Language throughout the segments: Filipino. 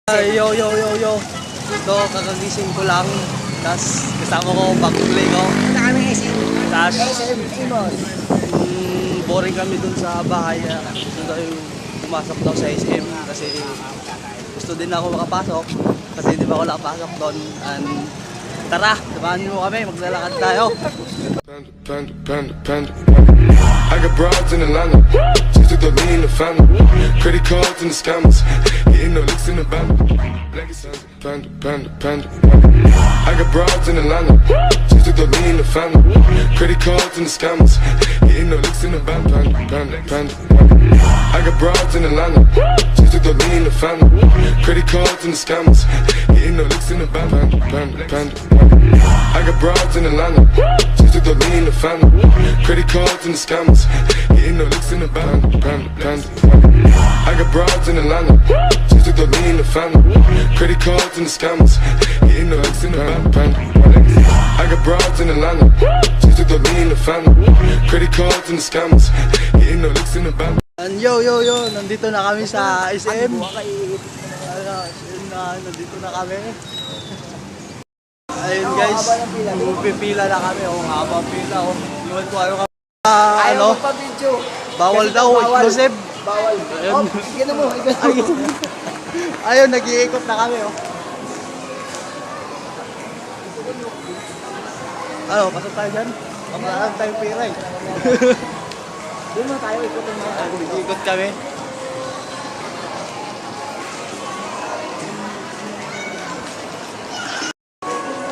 Yo, yo, yo, yo. Ito, kakagising ko lang. Tapos kasama ko backplay ko. Wala kami SM. Tapos SM Imos. boring kami dun sa bahay. Gusto daw yung pumasok daw sa SM kasi gusto din ako makapasok. Kasi di ba ako nakapasok doon. And tara, samahan niyo kami. Maglalakad tayo. I got broads in Atlanta, just took the lean in the family. Credit cards and the scammers, hitting the licks in the band. Panda. I got broads in Atlanta, just took the lean in the family. Credit cards and the scammers, hitting the licks in the band. Panda. I got broads in Atlanta, just took the lean in the family. Credit cards and the scammers, hitting the licks in the band. Panda. I got broads in Atlanta, just took the lean in the family. Credit cards and the scammers, hitting the licks in the band. I got broads in Atlanta, just took the lean in the family. Credit cards and the scammers, hitting the licks in the band. I got broads in Atlanta, just took the lean in the family. Credit cards and the scammers, hitting the licks in the band. And yo, nandito na kami sa SM. Nandito na kami. Ayun guys, pipila na kami. Haba pila. Iwan ko ano kami. Ayaw mo pa video. Bawal daw, exclusive. Bawal. Ayun. Gano mo. Ayun, nag-iikot na kami. Ano, pasok tayo dyan? Pagkakaan tayo pira eh. Doon mo tayo, ikutin mo. Nag-iikot kami.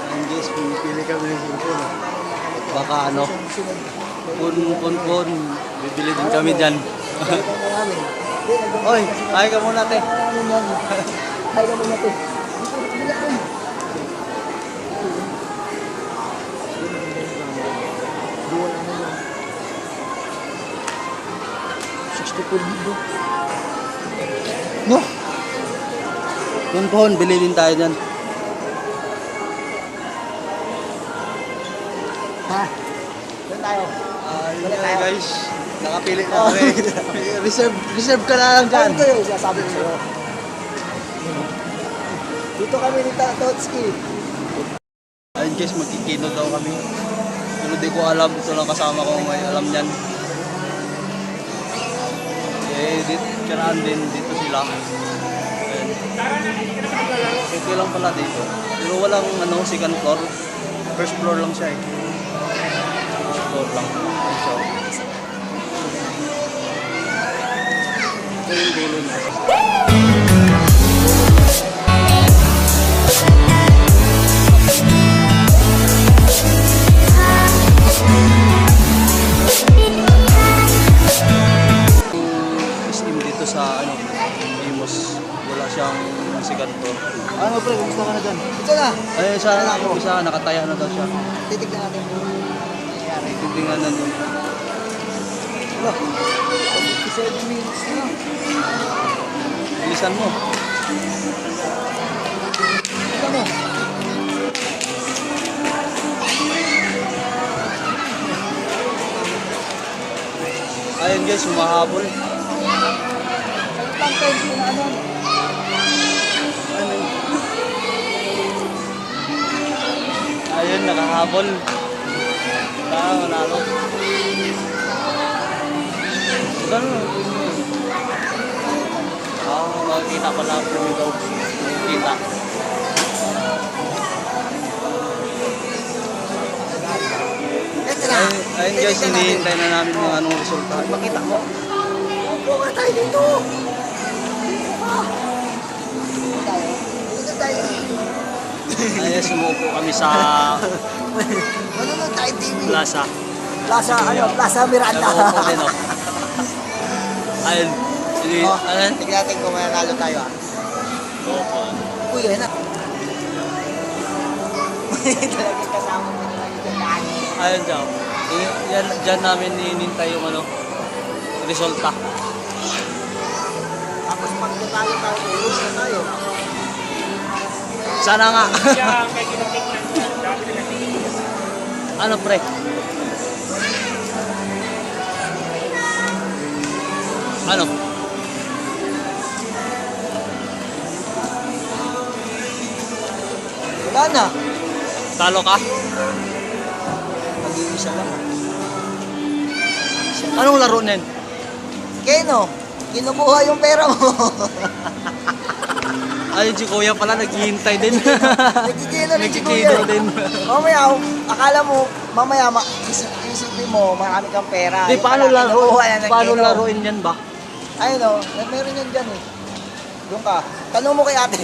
Ayun guys, pumipili kami ng cellphone. Baka ano, pun, bibili din kami dyan. Oy, kaya ka muna te. Kaya ka muna te. No. Pun, bili din tayo dyan. Ha? Doon tayo. Ayun guys, nakapili na kami. reserve ka na lang dyan. Ito yung sasabi ko sa'yo. Dito kami ni Totski. Ayun guys, magkikino daw kami. Pero di ko alam, ito lang kasama ko may alam yan. Eh, karaan din dito sila. Ayun. Okay lang pala dito. Pero walang ano, second floor. First floor lang siya eh. First floor lang. So, ito yung dulo na. Sa ano, Imos, wala siyang second floor. Ano pre, kumusta ka na dyan? Ito na. Ay, sa isa, nakataya na daw siya. Titignan natin kung nangyayari. Titingnan na nun. Wala. 57 minutes na. Bilisan mo. Ito mo. Ayun guys, humahabol. Pang-10 na ano. Ayun, nakahabol. Manalo. Ganun. Makikita pala ang premium. Makikita. Ayun guys, hinihintay na namin mga anong resulta. Makita mo. Upo ka tayo dito. Dito tayo. Ayun, sumuko kami sa Manonood tayo TV. plaza. Plaza Miranda. Sumuko din o. Ayun. Ayun. Tignan natin kung mananalo tayo ah. Uy, yan na. Talagang kasama mo na lang. Ayun dyan. Dyan namin hinihintay yung ano, resulta. Tapos pag tayo lose na tayo. Sana nga. Ano pre? Ano? Sana. Talo ka? Mag-iisa lang. Anong laro nen? Keno, kinukuha yung pera mo. Ay, si Kuya pala naghihintay din. Nagkikino rin si Kuya. Nagkikino din. Mamaya, akala mo, mamaya, isipin mo, marami kang pera. Di, Yung paano pala, laro? kinukuha na ng Paano keno. laruin yan ba? Ayun o, meron yan dyan eh. Doon ka. Tanong mo kay ate.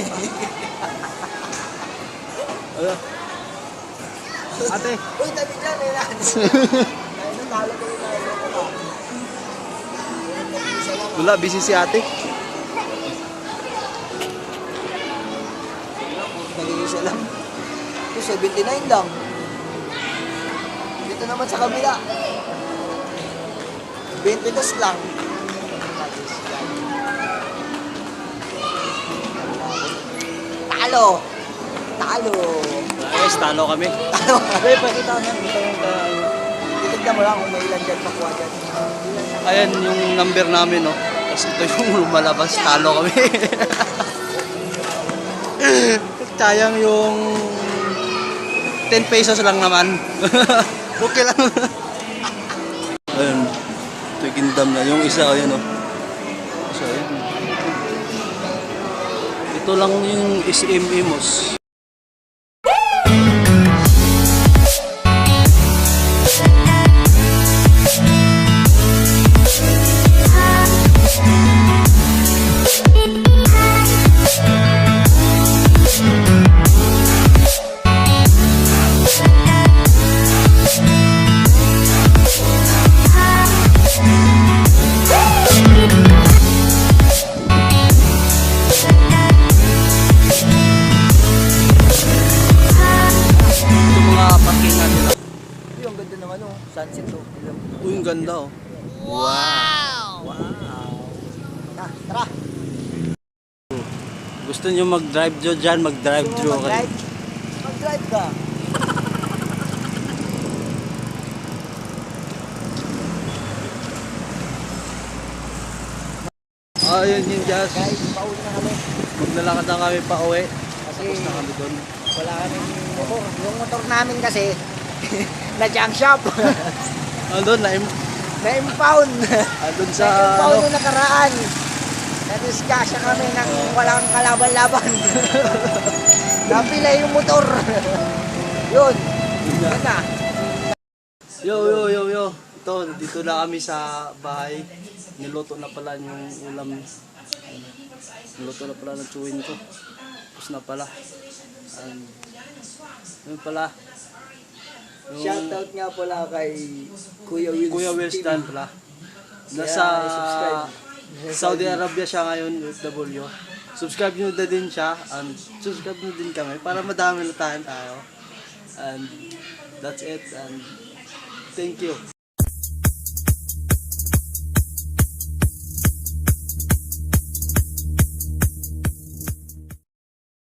Ate. Uy, tabi dyan eh. Ayun, talo ko yung talo ko. Wala, busy si ate. Nag-iisa lang. Ito, 79 lang. Dito naman sa kabila. 22 lang. Talo! Talo! Guys, talo kami. Talo! Ay, pakita mo. Titignan mo lang kung may ilan dyan makuha dyan. Ayan yung number namin, no? Tapos ito yung lumalabas, talo kami. Sayang yung 10 pesos lang naman. Okay lang. Ayun. Ito yung kingdom na. Yung isa, ayun, no? So, ayun. Ito lang yung SM Imos. Ito mga parkingan nila. Uy, ang ganda naman oh. Sunset oh. Uy, yung ganda, oh. Wow! Tara! Gusto nyo mag-drive dyan, mag-drive Gusto through mo kayo. mag-drive? Mag-drive ka. Ayun yung jazz. Guys, pauwi na kami. Maglalakad na kami pa uwi. Kasi Tapos na kami doon. wala kaming motor. Yung motor namin kasi, na-junk shop. Andun, Na-impound. andun sa, Na-impound ano, nung nakaraan. Na-discasya kami ng walang kalaban-laban. Napila yung motor. Yun. Yun na. yo. Ito, dito na kami sa bahay. Niluto na pala yung ulam. Niluto na pala ng chewin ko. Tapos na pala. Yun pala. Yung Shoutout nga pala kay Kuya Will. Kuya Wilstan pala. Nasa subscribe. Saudi Arabia siya ngayon, OFW. Subscribe nyo na din siya. And subscribe nyo din kami para madami na tayo. And that's it. And thank you.